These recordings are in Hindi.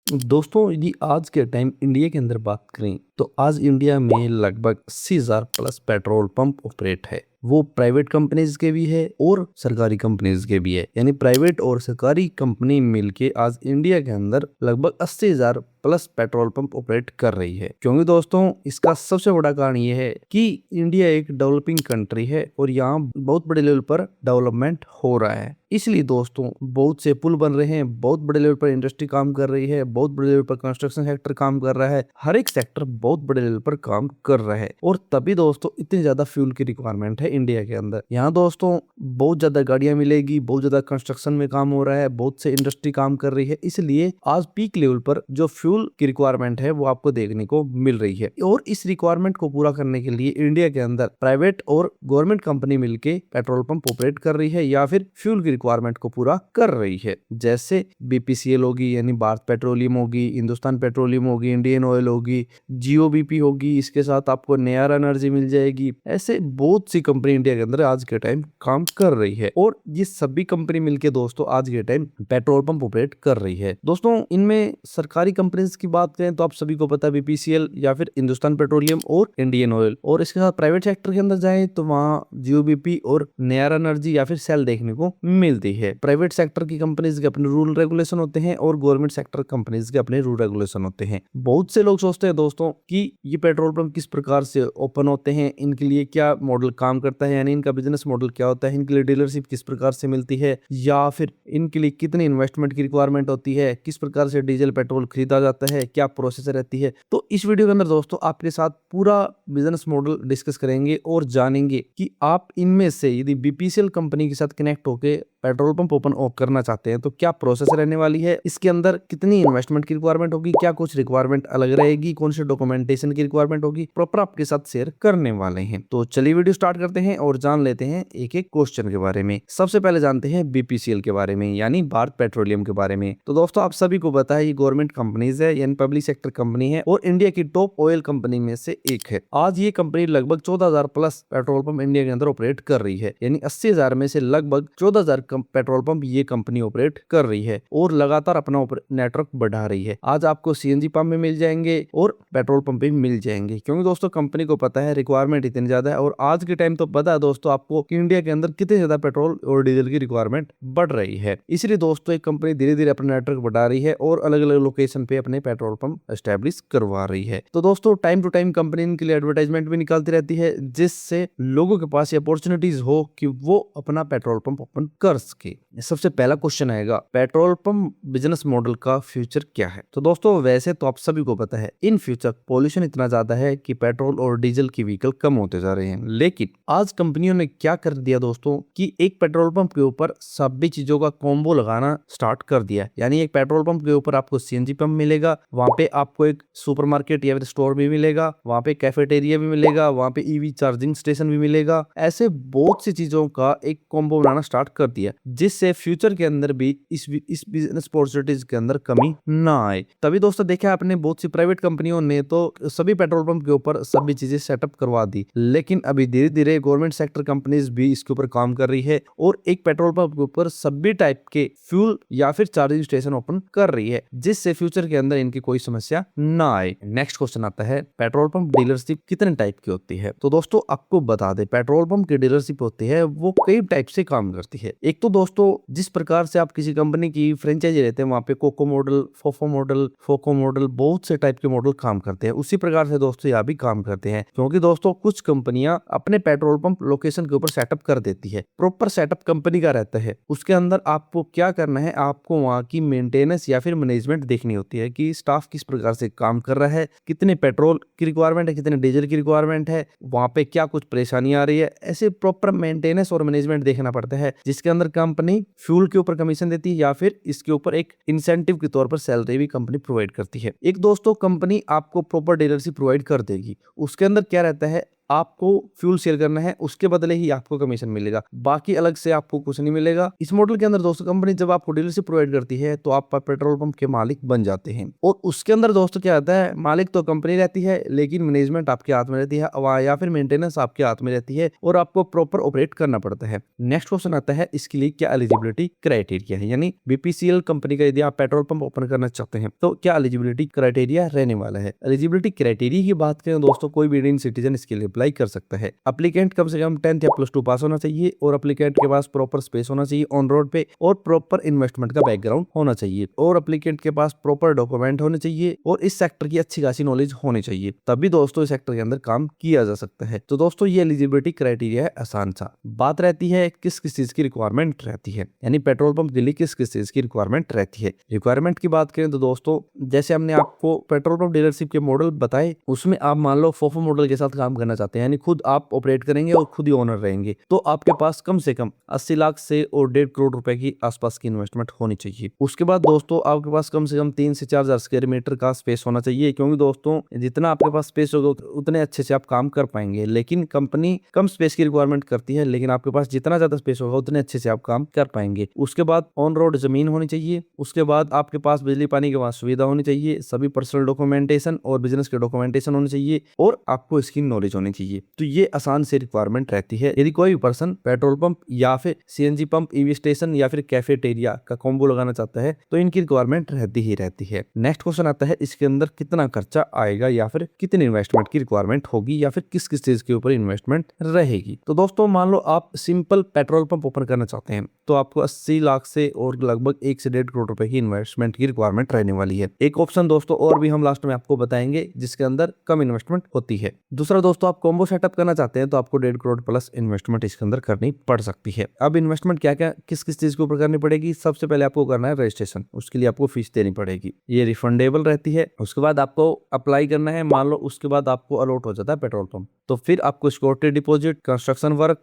दोस्तों यदि आज के टाइम इंडिया के अंदर बात करें तो आज इंडिया में लगभग 80,000 प्लस पेट्रोल पंप ऑपरेट है। वो प्राइवेट कंपनीज के भी है और सरकारी कंपनीज के भी है, यानी प्राइवेट और सरकारी कंपनी मिलके आज इंडिया के अंदर लगभग 80,000 प्लस पेट्रोल पंप ऑपरेट कर रही है। क्योंकि दोस्तों इसका सबसे बड़ा कारण ये है कि इंडिया एक डेवलपिंग कंट्री है और यहाँ बहुत बड़े लेवल पर डेवलपमेंट हो रहा है। इसलिए दोस्तों बहुत से पुल बन रहे हैं, बहुत बड़े लेवल पर इंडस्ट्री काम कर रही है, बहुत बड़े लेवल पर कंस्ट्रक्शन सेक्टर काम कर रहा है, हर एक सेक्टर बहुत बड़े लेवल पर काम कर रहा है। और तभी दोस्तों इतनी ज्यादा फ्यूल की रिक्वायरमेंट है इंडिया के अंदर। यहाँ दोस्तों बहुत ज्यादा गाड़ियां मिलेगी, बहुत ज्यादा कंस्ट्रक्शन में काम हो रहा है, बहुत से इंडस्ट्री काम कर रही है, इसलिए आज पीक लेवल पर जो फ्यूल की रिक्वायरमेंट है वो आपको देखने को मिल रही है। और इस रिक्वायरमेंट को पूरा करने के लिए इंडिया के अंदर प्राइवेट और गवर्नमेंट कंपनी मिलकर पेट्रोल पंप ऑपरेट कर रही है या फिर फ्यूल की रिक्वायरमेंट को पूरा कर रही है। जैसे बीपीसीएल होगी यानी भारत पेट्रोलियम होगी, हिंदुस्तान पेट्रोलियम होगी, इंडियन ऑयल होगी, जियोबीपी होगी, इसके साथ आपको नयार एनर्जी मिल जाएगी। ऐसे बहुत सी कंपनी इंडिया के अंदर आज के टाइम काम कर रही है और ये सभी कंपनी मिलके दोस्तों आज के टाइम पेट्रोल पंप ऑपरेट कर रही है। दोस्तों इनमें सरकारी कंपनीज की बात करें तो आप सभी को पता है बीपीसीएल या फिर हिंदुस्तान पेट्रोलियम और इंडियन ऑयल। और इसके साथ प्राइवेट सेक्टर के अंदर जाए तो वहाँ जियोबीपी और नयार एनर्जी या फिर सेल देखने को मिलती है। प्राइवेट सेक्टर की कंपनीज के अपने रूल रेगुलेशन होते हैं और गवर्नमेंट सेक्टर कंपनीज के अपने रूल रेगुलेशन होते हैं। बहुत से लोग सोचते हैं दोस्तों कि ये पेट्रोल पंप किस प्रकार से ओपन होते हैं, इनके लिए क्या मॉडल काम करता है, यानी इनका बिजनेस मॉडल क्या होता है, इनके लिए डीलरशिप किस प्रकार से मिलती है, या फिर इनके लिए कितनी इन्वेस्टमेंट की रिक्वायरमेंट होती है, किस प्रकार से डीजल पेट्रोल खरीदा जाता है, क्या प्रोसेस रहती है। तो इस वीडियो के अंदर दोस्तों आपके साथ पूरा बिजनेस मॉडल डिस्कस करेंगे और जानेंगे कि आप इनमें से यदि बीपीसीएल कंपनी के साथ कनेक्ट होकर पेट्रोल पंप ओपन करना चाहते हैं तो क्या प्रोसेस रहने वाली है, इसके अंदर कितनी इन्वेस्टमेंट की रिक्वायरमेंट होगी, क्या कुछ रिक्वायरमेंट अलग रहेगी, कौन से डॉक्यूमेंटेशन की रिक्वायरमेंट होगी, प्रॉपर आपके साथ शेयर करने वाले हैं। तो चलिए वीडियो स्टार्ट करते हैं और जान लेते हैं एक एक क्वेश्चन के बारे में। सबसे पहले जानते हैं बीपीसीएल के बारे में यानी भारत पेट्रोलियम के बारे में। तो दोस्तों आप सभी को पता है ये गवर्नमेंट कंपनीज है यानी पब्लिक सेक्टर कंपनी है और इंडिया की टॉप ऑयल कंपनी में से एक है। आज ये कंपनी लगभग 14,000 प्लस पेट्रोल पंप इंडिया के अंदर ऑपरेट कर रही है, यानी 80,000 में से लगभग 14,000 पेट्रोल पंप ये कंपनी ऑपरेट कर रही है और लगातार अपना नेटवर्क बढ़ा रही है। आज आपको सीएनजी पंप में मिल जाएंगे और पेट्रोल पंप भी मिल जाएंगे, क्योंकि दोस्तों कंपनी को पता है रिक्वायरमेंट इतनी ज्यादा है और आज के टाइम तो पता है दोस्तों आपको कि इंडिया के अंदर कितने ज्यादा पेट्रोल और डीजल की रिक्वायरमेंट बढ़ रही है। इसलिए दोस्तों एक कंपनी धीरे धीरे अपना नेटवर्क बढ़ा रही है और अलग अलग लोकेशन पे अपने पेट्रोल पंप एस्टेब्लिश करवा रही है। तो दोस्तों टाइम टू टाइम कंपनी इनके लिए एडवर्टाइजमेंट भी निकालती रहती है जिससे लोगों के पास अपॉर्चुनिटीज हो कि वो अपना पेट्रोल पंप ओपन कर सके। सबसे पहला क्वेश्चन आएगा पेट्रोल पंप बिजनेस मॉडल का फ्यूचर क्या है। तो दोस्तों वैसे तो आप सभी को पता है इन फ्यूचर पॉल्यूशन इतना ज्यादा है कि पेट्रोल और डीजल की व्हीकल कम होते जा रहे हैं, लेकिन आज कंपनियों ने क्या कर दिया दोस्तों कि एक पेट्रोल पंप के ऊपर सभी चीजों का कॉम्बो लगाना स्टार्ट कर दिया। यानी एक पेट्रोल पंप के ऊपर आपको सीएनजी पंप मिलेगा, वहां पे आपको एक सुपरमार्केट या फिर स्टोर भी मिलेगा, वहां पे कैफेटेरिया भी मिलेगा, वहां पे ईवी चार्जिंग स्टेशन भी मिलेगा। ऐसे बहुत सी चीजों का एक कॉम्बो बनाना स्टार्ट कर दिया जिससे फ्यूचर के अंदर भी इस बिजनेस अपॉर्चुनिटीज के अंदर कमी ना आए। तभी दोस्तों देखा आपने बहुत सी प्राइवेट कंपनियों ने तो सभी पेट्रोल पंप के ऊपर सभी चीजें सेटअप करवा दी, लेकिन अभी धीरे धीरे गवर्नमेंट सेक्टर कंपनीज भी इसके ऊपर काम कर रही है और एक पेट्रोल पंप के ऊपर सभी टाइप के फ्यूल या फिर चार्जिंग स्टेशन ओपन कर रही है जिससे फ्यूचर के अंदर इनकी कोई समस्या ना आए। नेक्स्ट क्वेश्चन आता है पेट्रोल पंप डीलरशिप कितने टाइप की होती है। तो दोस्तों आपको बता दे पेट्रोल पंप की डीलरशिप होती है वो कई टाइप से काम करती है। एक तो दोस्तों जिस प्रकार से आप किसी कंपनी की फ्रेंचाइजी रहते हैं वहां पे कोको मॉडल, फोको मॉडल बहुत से टाइप के मॉडल काम करते हैं, उसी प्रकार से दोस्तों यहाँ भी काम करते हैं। क्योंकि दोस्तों कुछ कंपनियां अपने पेट्रोल पंप लोकेशन के ऊपर सेटअप कर देती है, प्रॉपर सेटअप कंपनी का रहता है, उसके अंदर आपको क्या करना है, आपको वहां की मेंटेनेंस या फिर मैनेजमेंट देखनी होती है कि स्टाफ किस प्रकार से काम कर रहा है, कितने पेट्रोल की रिक्वायरमेंट है, कितने डीजल की रिक्वायरमेंट है, वहां पे क्या कुछ परेशानी आ रही है। ऐसे प्रॉपर मेंटेनेंस और मैनेजमेंट देखना पड़ता है जिसके अंदर कंपनी फ्यूल के ऊपर कमीशन देती है या फिर इसके ऊपर एक इंसेंटिव के तौर पर सैलरी भी कंपनी प्रोवाइड करती है। एक दोस्तों कंपनी आपको प्रॉपर डीलरशिप प्रोवाइड कर देगी, उसके अंदर क्या रहता है आपको फ्यूल शेयर करना है, उसके बदले ही आपको कमीशन मिलेगा, बाकी अलग से आपको कुछ नहीं मिलेगा। इस मॉडल के अंदर दोस्तों कंपनी जब आपको डीलरशिप प्रोवाइड करती है तो आप पेट्रोल पंप के मालिक बन जाते हैं। और उसके अंदर दोस्तों क्या आता है, मालिक तो कंपनी रहती है लेकिन मैनेजमेंट आपके हाथ में रहती है या फिर मेंटेनेंस आपके हाथ में रहती है और आपको प्रॉपर ऑपरेट करना पड़ता है। नेक्स्ट क्वेश्चन आता है इसके लिए क्या एलिजिबिलिटी क्राइटेरिया है, यानी बीपीसीएल कंपनी का यदि आप पेट्रोल पंप ओपन करना चाहते हैं तो क्या एलिजिबिलिटी क्राइटेरिया रहने वाला है। एलिजिबिलिटी क्राइटेरिया की बात करें दोस्तों, कोई भी इंडियन सिटीजन इसके लिए अप्लाई कर सकता है। अप्लीकेंट कम से कम 10th या +2 पास होना चाहिए और अप्लीकेंट के पास प्रॉपर स्पेस होना चाहिए ऑन रोड पे और प्रॉपर इन्वेस्टमेंट का बैकग्राउंड होना चाहिए और अप्लीकेंट के पास प्रॉपर डॉक्यूमेंट होने चाहिए और इस सेक्टर की अच्छी खासी नॉलेज होनी चाहिए, तभी दोस्तों इस सेक्टर के अंदर काम किया जा सकता है। तो दोस्तों ये एलिजिबिलिटी क्राइटेरिया है आसान सा। बात रहती है किस किस चीज की रिक्वायरमेंट रहती है, यानी पेट्रोल पंप के लिए किस किस चीज की रिक्वायरमेंट रहती है। रिक्वायरमेंट की बात करें तो दोस्तों जैसे हमने आपको पेट्रोल पंप डीलरशिप के मॉडल बताए, उसमें आप मान लो फोफो मॉडल के साथ काम करना चाहते हैं, यानी खुद आप ऑपरेट करेंगे और खुद ही ओनर रहेंगे, तो आपके पास कम से कम 80 लाख से और 1.5 करोड़ रुपए की आसपास की इन्वेस्टमेंट होनी चाहिए। उसके बाद दोस्तों आपके पास कम से कम 3 से 4 हजार स्क्वायर मीटर का स्पेस होना चाहिए, क्योंकि दोस्तों जितना आपके पास स्पेस होगा उतने अच्छे से आप काम कर पाएंगे। लेकिन कंपनी कम स्पेस की रिक्वायरमेंट करती है, लेकिन आपके पास जितना ज्यादा स्पेस होगा उतने अच्छे से आप काम कर पाएंगे। उसके बाद ऑन रोड जमीन होनी चाहिए। उसके बाद आपके पास बिजली पानी की वहां सुविधा होनी चाहिए, सभी पर्सनल डॉक्यूमेंटेशन और बिजनेस के डॉक्यूमेंटेशन होने चाहिए और आपको इसकी नॉलेज होनी चाहिए। तो ये आसान से रिक्वायरमेंट रहती है। यदि कोई भी पर्सन पेट्रोल पंप या फिर सीएनजी पंप, ईवी स्टेशन या फिर कैफेटेरिया का कॉम्बो लगाना चाहता है तो इनकी रिक्वायरमेंट रहती ही रहती है। नेक्स्ट क्वेश्चन आता है इसके अंदर कितना खर्चा आएगा या फिर कितनी इन्वेस्टमेंट की रिक्वायरमेंट होगी या फिर किस किस चीज के ऊपर इन्वेस्टमेंट रहेगी। तो दोस्तों मान लो आप सिंपल पेट्रोल पंप ओपन करना चाहते हैं तो आपको 80 लाख से और लगभग 1 से 1.5 करोड़ रुपए की इन्वेस्टमेंट की रिक्वायरमेंट रहने वाली है। एक ऑप्शन दोस्तों और भी हम लास्ट में आपको बताएंगे जिसके अंदर कम इन्वेस्टमेंट होती है। दूसरा दोस्तों आप कॉम्बो सेटअप करना चाहते हैं तो आपको 1.5 करोड़ प्लस इन्वेस्टमेंट इसके अंदर करनी पड़ सकती है। अब इन्वेस्टमेंट क्या क्या किस किस चीज के ऊपर करनी पड़ेगी, सबसे पहले आपको करना है रजिस्ट्रेशन, उसके लिए आपको फीस देनी पड़ेगी, ये रिफंडेबल रहती है। उसके बाद आपको अप्लाई करना है, मान लो उसके बाद आपको अलॉट हो जाता है पेट्रोल पंप, तो फिर आपको security deposit, construction work,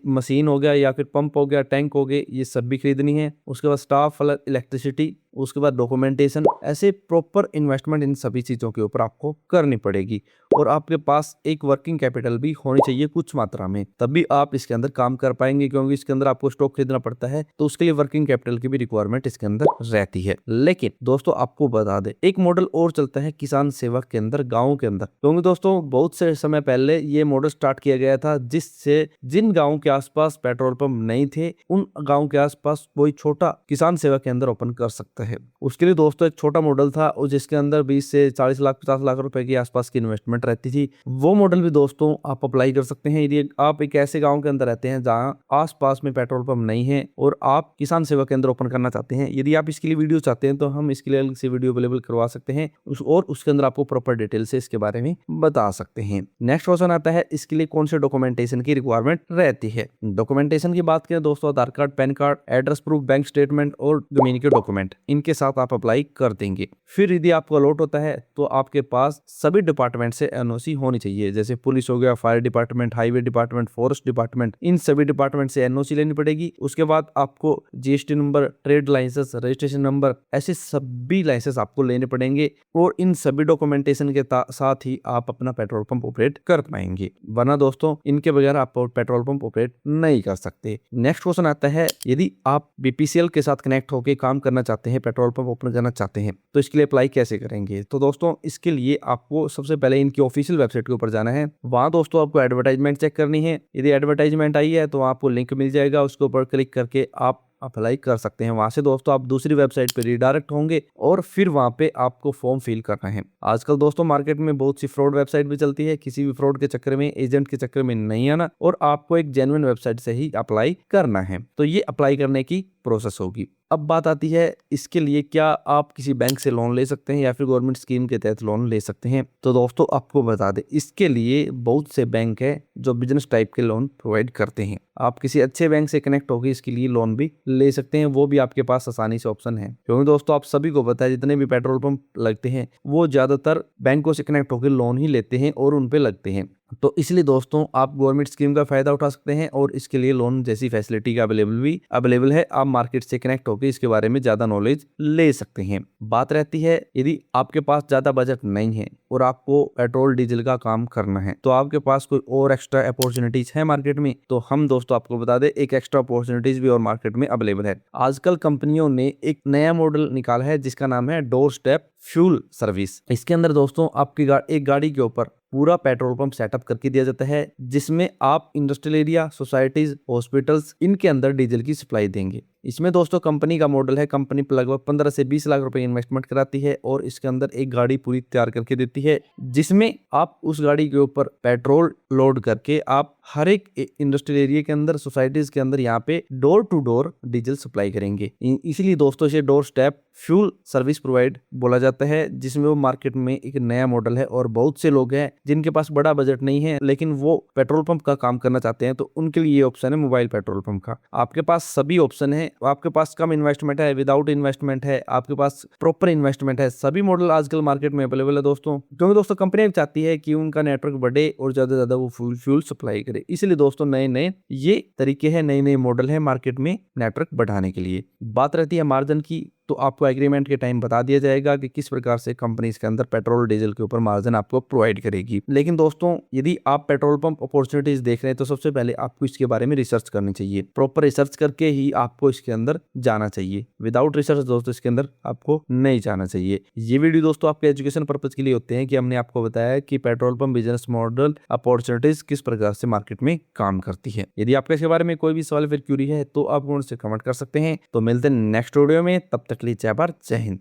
machine हो गया या फिर पंप हो गया, टैंक हो गए, ये सब भी खरीदनी है। उसके बाद स्टाफ, इलेक्ट्रिसिटी, उसके बाद डॉक्यूमेंटेशन, ऐसे प्रॉपर इन्वेस्टमेंट इन सभी चीजों के ऊपर आपको करनी पड़ेगी। और आपके पास एक वर्किंग कैपिटल भी होनी चाहिए कुछ मात्रा में, तभी आप इसके अंदर काम कर पाएंगे, क्योंकि इसके अंदर आपको स्टॉक खरीदना पड़ता है तो उसके लिए वर्किंग कैपिटल की भी रिक्वायरमेंट इसके अंदर रहती है। लेकिन दोस्तों आपको बता दें एक मॉडल और चलता है किसान सेवा के अंदर, गाँव के अंदर, क्योंकि दोस्तों बहुत से समय पहले ये मॉडल स्टार्ट किया गया था जिससे जिन गाँव के आसपास पेट्रोल पंप नहीं थे उन गाँव के आसपास कोई छोटा किसान सेवा के अंदर ओपन कर सकता है। उसके लिए दोस्तों एक छोटा मॉडल था और जिसके अंदर 20 से 40 लाख 50 लाख रुपए के आसपास की इन्वेस्टमेंट रहती थी। वो मॉडल भी दोस्तों आप अप्लाई कर सकते हैं यदि आप एक ऐसे गांव के अंदर रहते हैं जहां आसपास में पेट्रोल पंप नहीं है और आप किसान सेवा केंद्र ओपन करना चाहते हैं। यदि आप इसके लिए वीडियो चाहते हैं तो हम इसके लिए अलग से वीडियो अवेलेबल करवा सकते हैं और उसके अंदर आपको प्रॉपर डिटेल से इसके बारे में बता सकते हैं। नेक्स्ट क्वेश्चन आता है इसके लिए कौन से डॉक्यूमेंटेशन की रिक्वायरमेंट रहती है। डॉक्यूमेंटेशन की बात करें दोस्तों Aadhaar card, PAN card, address proof, bank statement और जमीन के डॉक्यूमेंट, इनके साथ आप अप्लाई कर देंगे। फिर यदि आपको अलॉट होता है तो आपके पास सभी डिपार्टमेंट से एनओसी होनी चाहिए, जैसे पुलिस हो गया, fire department, highway department, forest department, इन सभी डिपार्टमेंट से एनओसी लेनी पड़ेगी। उसके बाद आपको GST number, trade licence, registration number, ऐसे सभी लाइसेंस आपको लेने पड़ेंगे और इन सभी डॉक्यूमेंटेशन के साथ ही आप अपना पेट्रोल पंप ऑपरेट कर पाएंगे, वरना दोस्तों इनके बगैर आप पेट्रोल पंप ऑपरेट नहीं कर सकते। नेक्स्ट क्वेश्चन आता है यदि आप बीपीसीएल के साथ कनेक्ट होकर काम करना चाहते हैं, पेट्रोल पंप ओपन करना चाहते हैं तो इसके लिए अप्लाई कैसे करेंगे। तो दोस्तों इसके लिए आपको सबसे पहले इनकी ऑफिशियल वेबसाइट के ऊपर जाना है। वहां दोस्तों आपको एडवर्टाइजमेंट चेक करनी है। यदि एडवर्टाइजमेंट आई है तो आपको लिंक मिल जाएगा, उसके ऊपर क्लिक करके आप अप्लाई कर सकते हैं। वहां से दोस्तों आप दूसरी वेबसाइट पे रिडायरेक्ट होंगे और फिर वहां पे आपको फॉर्म फिल करना है। आजकल दोस्तों मार्केट में बहुत सी फ्रॉड वेबसाइट भी चलती है, किसी भी फ्रॉड के चक्कर में, एजेंट के चक्कर में नहीं आना और आपको एक जेन्युइन वेबसाइट से ही अप्लाई करना है। तो ये अप्लाई करने की प्रोसेस होगी। अब बात आती है इसके लिए क्या आप किसी बैंक से लोन ले सकते हैं या फिर गवर्नमेंट स्कीम के तहत लोन ले सकते हैं। तो दोस्तों आपको बता दें इसके लिए बहुत से बैंक है जो बिजनेस टाइप के लोन प्रोवाइड करते हैं। आप किसी अच्छे बैंक से कनेक्ट होकर इसके लिए लोन भी ले सकते हैं, वो भी आपके पास आसानी से ऑप्शन है, क्योंकि दोस्तों आप सभी को पता है जितने भी पेट्रोल पंप लगते हैं वो ज्यादातर बैंकों से कनेक्ट होकर लोन ही लेते हैं और उन पे लगते हैं। तो इसलिए दोस्तों आप गवर्नमेंट स्कीम का फायदा उठा सकते हैं और इसके लिए लोन जैसी फैसिलिटी का अवेलेबल है। आप मार्केट से कनेक्ट होकर इसके बारे में ज्यादा नॉलेज ले सकते हैं। बात रहती है यदि आपके पास ज्यादा बजट नहीं है और आपको पेट्रोल डीजल का काम करना है तो आपके पास कोई और एक्स्ट्रा अपॉर्चुनिटीज है मार्केट में, तो हम दोस्तों आपको बता दें एक एक्स्ट्रा अपॉर्चुनिटीज भी और मार्केट में अवेलेबल है। आजकल कंपनियों ने एक नया मॉडल निकाला है जिसका नाम है डोर स्टेप फ्यूल सर्विस। इसके अंदर दोस्तों आपकी एक गाड़ी के ऊपर पूरा पेट्रोल पंप सेटअप करके दिया जाता है जिसमें आप इंडस्ट्रियल एरिया, सोसाइटीज, हॉस्पिटल्स इनके अंदर डीजल की सप्लाई देंगे। इसमें दोस्तों कंपनी का मॉडल है, कंपनी लगभग 15 से 20 लाख रुपए इन्वेस्टमेंट कराती है और इसके अंदर एक गाड़ी पूरी तैयार करके देती है जिसमें आप उस गाड़ी के ऊपर पेट्रोल लोड करके आप हर एक इंडस्ट्रियल एरिया के अंदर, सोसाइटीज के अंदर यहाँ पे door to door diesel supply करेंगे। इसीलिए दोस्तों इसे door step fuel service provide बोला जाता है, जिसमें वो मार्केट में एक नया मॉडल है और बहुत से लोग हैं जिनके पास बड़ा बजट नहीं है लेकिन वो पेट्रोल पंप का काम करना चाहते हैं, तो उनके लिए ये ऑप्शन है मोबाइल पेट्रोल पंप का। आपके पास सभी ऑप्शन है, आपके पास कम इन्वेस्टमेंट है, विदाउट इन्वेस्टमेंट है, आपके पास प्रॉपर इन्वेस्टमेंट है। सभी मॉडल आजकल मार्केट में अवेलेबल है दोस्तों, क्योंकि दोस्तों कंपनियां चाहती है कि उनका नेटवर्क बढ़े और ज्यादा से ज्यादा वो फ्यूल सप्लाई करे। इसलिए दोस्तों नए नए ये तरीके हैं, नए नए मॉडल है मार्केट में नेटवर्क बढ़ाने के लिए। बात रहती है मार्जिन की, तो आपको एग्रीमेंट के टाइम बता दिया जाएगा कि किस प्रकार से कंपनी इसके अंदर पेट्रोल डीजल के ऊपर मार्जिन आपको प्रोवाइड करेगी। लेकिन दोस्तों यदि आप पेट्रोल पंप अपॉर्चुनिटीज देख रहे हैं तो सबसे पहले आपको इसके बारे में रिसर्च करनी चाहिए। प्रॉपर रिसर्च करके ही आपको इसके अंदर जाना चाहिए। विदाउट रिसर्च दोस्तों इसके अंदर आपको नहीं जाना चाहिए। ये वीडियो दोस्तों आपके एजुकेशन पर्पज के लिए होते हैं कि हमने आपको बताया कि petrol pump business model opportunities किस प्रकार से मार्केट में काम करती है। यदि आपका इसके बारे में कोई भी सवाल फिर क्यूरी है तो आप उनसे कमेंट कर सकते हैं। तो मिलते हैं नेक्स्ट वीडियो में, तब तक के लिए जय भारत, जय हिंद।